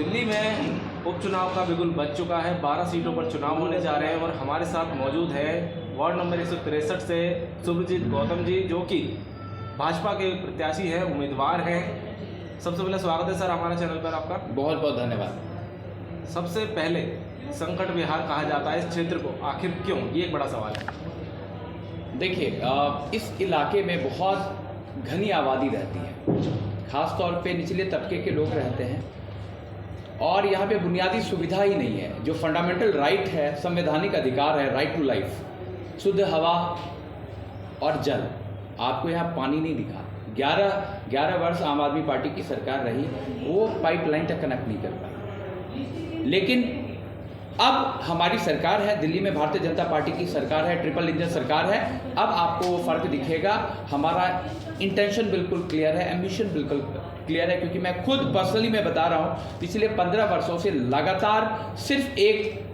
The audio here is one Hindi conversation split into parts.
दिल्ली में उपचुनाव का बिगुल बज चुका है। 12 सीटों पर चुनाव होने जा रहे हैं और हमारे साथ मौजूद है वार्ड नंबर 163 से सुब्रजीत गौतम जी, जो कि भाजपा के प्रत्याशी हैं, उम्मीदवार हैं। सबसे पहले स्वागत है सर हमारे चैनल पर आपका। बहुत बहुत धन्यवाद। सबसे पहले संकट विहार कहा जाता है इस क्षेत्र को, आखिर क्यों, ये एक बड़ा सवाल है। देखिए, इस इलाके में बहुत घनी आबादी रहती है, ख़ास तौर पे निचले तबके के लोग रहते हैं और यहाँ पे बुनियादी सुविधा ही नहीं है। जो फंडामेंटल राइट है, संवैधानिक अधिकार है, राइट टू लाइफ, शुद्ध हवा और जल, आपको यहाँ पानी नहीं दिखा। 11 वर्ष आम आदमी पार्टी की सरकार रही, वो पाइपलाइन तक कनेक्ट नहीं कर पाई। लेकिन अब हमारी सरकार है, दिल्ली में भारतीय जनता पार्टी की सरकार है, ट्रिपल इंजन सरकार है। अब आपको वो फ़र्क दिखेगा। हमारा इंटेंशन बिल्कुल क्लियर है, एम्बिशन बिल्कुल क्लियर है, क्योंकि मैं खुद पर्सनली मैं बता रहा हूँ, पिछले 15 वर्षों से लगातार सिर्फ एक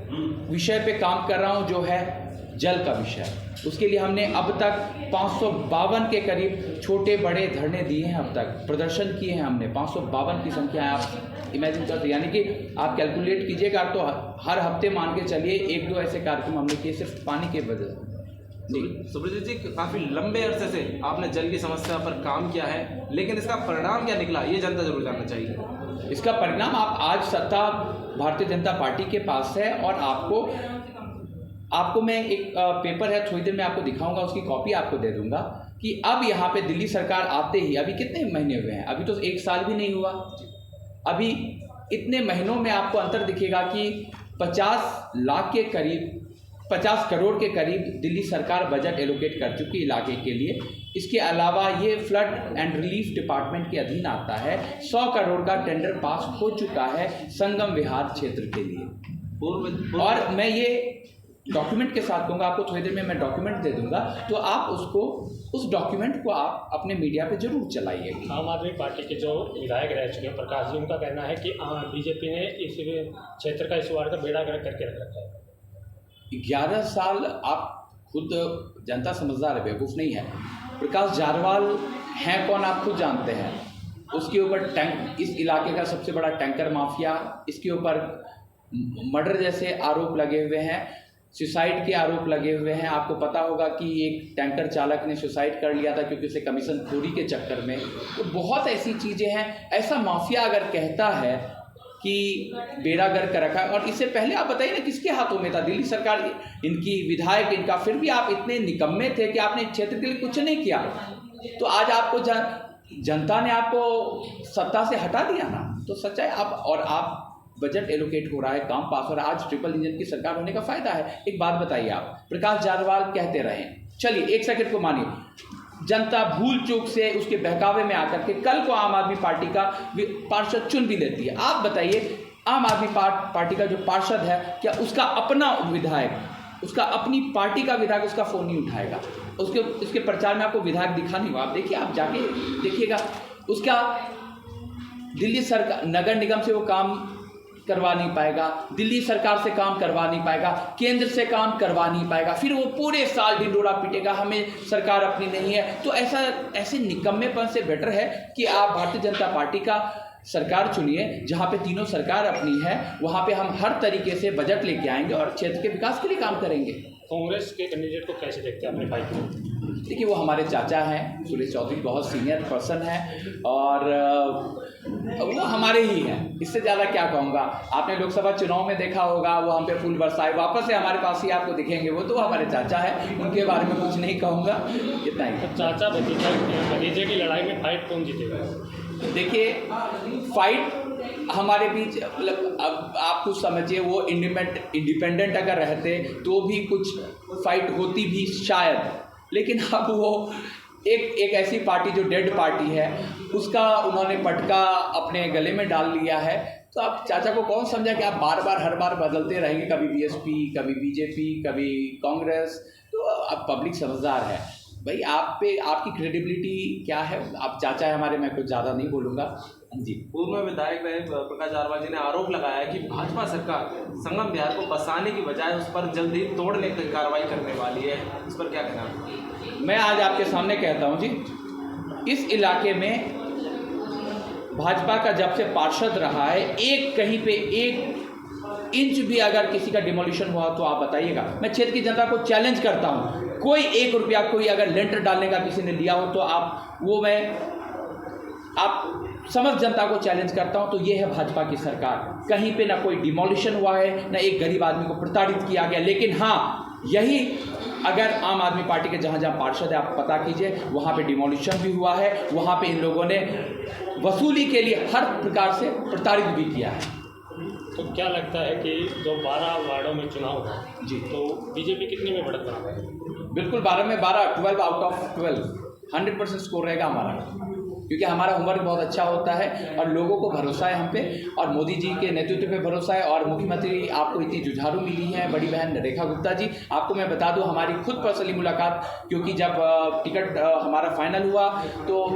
विषय पे काम कर रहा हूँ, जो है जल का विषय। उसके लिए हमने अब तक 552 के करीब छोटे बड़े धरने दिए हैं, अब तक प्रदर्शन किए हैं हमने। 552 की संख्या है, आप इमेजिन करते, यानी कि आप कैलकुलेट कीजिएगा तो हर हफ्ते मान के चलिए 1-2 ऐसे कार्यक्रम हमने किए सिर्फ पानी के वजह से। सुब्रजीत जी, काफ़ी लंबे अरसे से आपने जल की समस्या पर काम किया है, लेकिन इसका परिणाम क्या निकला, ये जनता जरूर जानना चाहिए। इसका परिणाम, आप आज सत्ता भारतीय जनता पार्टी के पास है और आपको मैं एक पेपर है, थोड़ी देर में आपको दिखाऊंगा, उसकी कॉपी आपको दे दूंगा कि अब यहाँ पे दिल्ली सरकार आते ही अभी कितने महीने हुए हैं, अभी तो 1 साल भी नहीं हुआ। अभी इतने महीनों में आपको अंतर दिखेगा कि 50 करोड़ के करीब दिल्ली सरकार बजट एलोकेट कर चुकी इलाके के लिए। इसके अलावा ये फ्लड एंड रिलीफ डिपार्टमेंट के अधीन आता है। 100 करोड़ का टेंडर पास हो चुका है संगम विहार क्षेत्र के लिए। और मैं ये डॉक्यूमेंट के साथ कहूँगा, आपको थोड़ी देर में मैं डॉक्यूमेंट दे दूंगा, तो आप उस डॉक्यूमेंट को आप अपने मीडिया पे जरूर चलाइए। आम आदमी पार्टी के जो विधायक रह चुके हैं प्रकाश जी, उनका कहना है कि बीजेपी ने इस क्षेत्र का, इस वार्ड का बेड़ा गर्क करके रख रखा है। 11 साल, आप खुद जनता समझदार है, बेवकूफ़ नहीं है। प्रकाश जारवाल हैं कौन, आप खुद जानते हैं। उसके ऊपर इस इलाके का सबसे बड़ा टैंकर माफिया, इसके ऊपर मर्डर जैसे आरोप लगे हुए हैं, सुसाइड के आरोप लगे हुए हैं। आपको पता होगा कि एक टैंकर चालक ने सुसाइड कर लिया था क्योंकि उसे कमीशन खोरी के चक्कर में। तो बहुत ऐसी चीज़ें हैं। ऐसा माफिया अगर कहता है कि बेड़ा गर्क कर रखा है, और इससे पहले आप बताइए ना किसके हाथों में था दिल्ली सरकार, इनकी विधायक इनका, फिर भी आप इतने निकम्मे थे कि आपने क्षेत्र के लिए कुछ नहीं किया। तो आज आपको जनता ने आपको सत्ता से हटा दिया ना, तो सच्चाई आप बजट एलोकेट हो रहा है, काम पास हो रहा है। आज ट्रिपल इंजन की सरकार होने का फायदा है। एक बात बताइए, आप प्रकाश जारवाल कहते रहे, चलिए 1 सेकंड को मानिए, जनता भूल चूक से उसके बहकावे में आकर के कल को आम आदमी पार्टी का पार्षद चुन भी लेती है। आप बताइए, आम आदमी पार्टी का जो पार्षद है, क्या उसका अपना विधायक, उसका अपनी पार्टी का विधायक उसका फ़ोन नहीं उठाएगा? उसके प्रचार में आपको विधायक दिखा नहीं हुआ। आप देखिए, आप जाके देखिएगा, उसका दिल्ली सरकार नगर निगम से वो काम करवा नहीं पाएगा, दिल्ली सरकार से काम करवा नहीं पाएगा, केंद्र से काम करवा नहीं पाएगा, फिर वो पूरे साल ढिंढोरा पीटेगा, हमें सरकार अपनी नहीं है। तो ऐसे निकम्मेपन से बेटर है कि आप भारतीय जनता पार्टी का सरकार चुनिए, जहाँ पे तीनों सरकार अपनी है। वहाँ पे हम हर तरीके से बजट लेके आएंगे और क्षेत्र के विकास के लिए काम करेंगे। कांग्रेस के कैंडिडेट को कैसे देखते हैं अपने भाई को? देखिए, वो हमारे चाचा हैं, सुरेश चौधरी, बहुत सीनियर पर्सन है और वो हमारे ही हैं। इससे ज़्यादा क्या कहूँगा। आपने लोकसभा चुनाव में देखा होगा, वो हम पे फूल बरसाए, वापस से हमारे पास ही आपको दिखेंगे। वो तो हमारे चाचा है, उनके बारे में कुछ नहीं कहूँगा, इतना ही। तो चाचा भतीजे की लड़ाई में फाइट कौन जीतेगा? देखिए, फाइट हमारे बीच, मतलब अब आप कुछ समझिए, वो इंडिपेंडेंट अगर रहते तो भी कुछ फाइट होती भी शायद, लेकिन अब वो एक ऐसी पार्टी जो डेड पार्टी है, उसका उन्होंने पटका अपने गले में डाल लिया है। तो आप चाचा को कौन समझा कि आप हर बार बदलते रहेंगे, कभी बीएसपी, कभी बीजेपी, कभी कांग्रेस। तो अब पब्लिक समझदार है भाई, आप पे आपकी क्रेडिबिलिटी क्या है। आप चाचा है हमारे, मैं कुछ ज़्यादा नहीं बोलूँगा जी। पूर्व में विधायक रहे प्रकाश जारवाल जी ने आरोप लगाया कि भाजपा सरकार संगम विहार को बसाने की बजाय उस पर जल्द ही तोड़ने की कार्रवाई करने वाली है, इस पर क्या कहना है? मैं आज आपके सामने कहता हूँ जी, इस इलाके में भाजपा का जब से पार्षद रहा है, एक कहीं पे 1 इंच भी अगर किसी का डिमोलिशन हुआ तो आप बताइएगा। मैं क्षेत्र की जनता को चैलेंज करता हूँ, कोई 1 रुपया कोई अगर लेंटर डालने का किसी ने लिया हो तो आप समझ जनता को चैलेंज करता हूं। तो ये है भाजपा की सरकार, कहीं पे ना कोई डिमोलिशन हुआ है, ना एक गरीब आदमी को प्रताड़ित किया गया। लेकिन हाँ, यही अगर आम आदमी पार्टी के जहां जहां पार्षद है आप पता कीजिए, वहां पे डिमोलिशन भी हुआ है, वहां पे इन लोगों ने वसूली के लिए हर प्रकार से प्रताड़ित भी किया है। तो क्या लगता है कि जो 12 वार्डों में चुनाव है जी, तो बीजेपी कितनी में बढ़त बना पाएगी? बिल्कुल 12 में 12, 12 आउट ऑफ 12 100% स्कोर रहेगा हमारा, क्योंकि हमारा होमवर्क बहुत अच्छा होता है और लोगों को भरोसा है हम पे, और मोदी जी के नेतृत्व पे भरोसा है। और मुख्यमंत्री आपको इतनी जुझारू मिली हैं, बड़ी बहन रेखा गुप्ता जी। आपको मैं बता दूं, हमारी खुद पर्सनली मुलाकात, क्योंकि जब टिकट हमारा फाइनल हुआ तो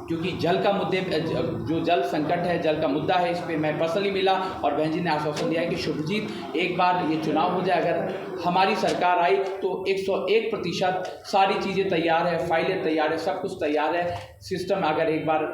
क्योंकि जल का मुद्दे, जो जल संकट है, जल का मुद्दा है, इस पर मैं पर्सनली मिला और बहन जी ने आश्वासन दिया है कि शुभजीत एक बार ये चुनाव हो जाए, अगर हमारी सरकार आई तो 101% सारी चीज़ें तैयार है, फाइलें तैयार है, सब कुछ तैयार है, सिस्टम अगर एक बार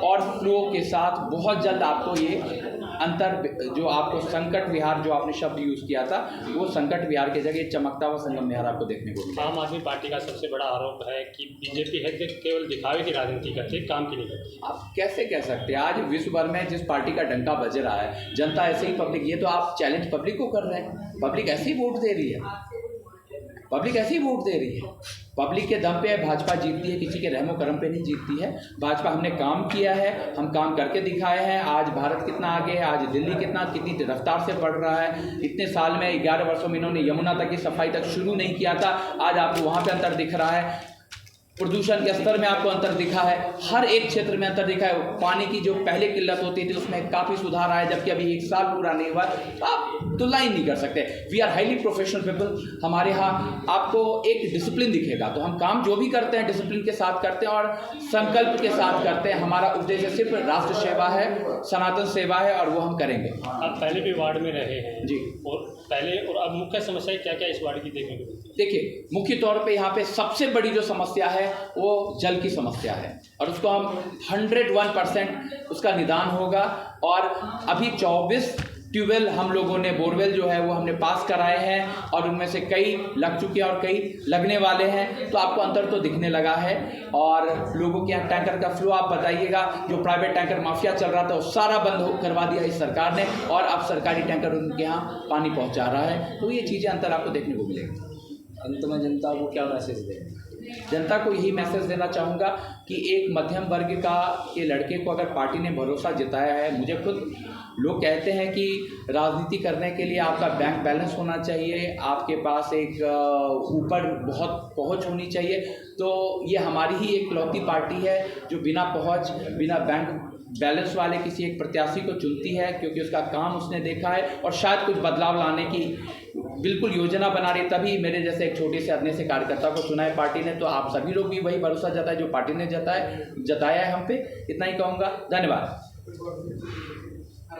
और फ्लो के साथ बहुत जल्द आपको ये अंतर, जो आपको संकट विहार जो आपने शब्द यूज़ किया था, वो संकट विहार की जगह चमकता हुआ संगम विहार आपको देखने को मिला। आम आदमी पार्टी का सबसे बड़ा आरोप है कि बीजेपी है केवल दिखावे की राजनीति करती है, काम की नहीं करती। आप कैसे कह सकते हैं? आज विश्व भर में जिस पार्टी का डंका बज रहा है, जनता ऐसे ही पब्लिक, ये तो आप चैलेंज पब्लिक को कर रहे हैं, पब्लिक ऐसे ही वोट दे रही है, पब्लिक ऐसे ही वोट दे रही है। पब्लिक के दम पे भाजपा जीतती है, किसी के रहमो करम पे नहीं जीतती है। भाजपा, हमने काम किया है, हम काम करके दिखाए हैं। आज भारत कितना आगे है, आज दिल्ली कितनी रफ्तार से बढ़ रहा है। इतने साल में 11 वर्षों में इन्होंने यमुना तक की सफाई तक शुरू नहीं किया था, आज आपको वहाँ पे अंतर दिख रहा है। प्रदूषण के स्तर में आपको अंतर दिखा है, हर एक क्षेत्र में अंतर दिखा है। पानी की जो पहले किल्लत होती थी उसमें काफ़ी सुधार आया, जबकि अभी 1 साल पूरा नहीं हुआ, तो आप तुलना ही नहीं कर सकते। We are highly professional people. हमारे यहाँ आपको एक डिसिप्लिन दिखेगा, तो हम काम जो भी करते हैं डिसिप्लिन के साथ करते हैं और संकल्प के साथ करते हैं। हमारा उद्देश्य सिर्फ राष्ट्र सेवा है, सनातन सेवा है, और वो हम करेंगे। आप पहले भी वार्ड में रहे हैं जी, और पहले और अब मुख्य समस्या क्या क्या इस वार्ड की देखने को मिलती है? देखिए, मुख्य तौर पे यहाँ पे सबसे बड़ी जो समस्या है वो जल की समस्या है, और उसको हम 101% उसका निदान होगा। और अभी 24 ट्यूबवेल हम लोगों ने, बोरवेल जो है वो हमने पास कराए हैं, और उनमें से कई लग चुके हैं और कई लगने वाले हैं। तो आपको अंतर तो दिखने लगा है। और लोगों के यहाँ टैंकर का फ्लो आप बताइएगा, जो प्राइवेट टैंकर माफिया चल रहा था वो सारा बंद करवा दिया इस सरकार ने, और अब सरकारी टैंकर उनके यहाँ पानी पहुँचा रहा है। तो ये चीज़ें अंतर आपको देखने को मिलेगी। अंत में जनता को क्या मैसेज दें? जनता को यही मैसेज देना चाहूँगा कि एक मध्यम वर्ग के लड़के को अगर पार्टी ने भरोसा जताया है, मुझे खुद लोग कहते हैं कि राजनीति करने के लिए आपका बैंक बैलेंस होना चाहिए, आपके पास एक ऊपर बहुत पहुंच होनी चाहिए। तो ये हमारी ही एक लौती पार्टी है जो बिना पहुंच, बिना बैंक बैलेंस वाले किसी एक प्रत्याशी को चुनती है, क्योंकि उसका काम उसने देखा है और शायद कुछ बदलाव लाने की बिल्कुल योजना बना रही, तभी मेरे जैसे एक छोटे से अदने से कार्यकर्ता को चुना है पार्टी ने। तो आप सभी लोग भी वही भरोसा जताए जो पार्टी ने जताया है हम पे। इतना ही कहूँगा, धन्यवाद।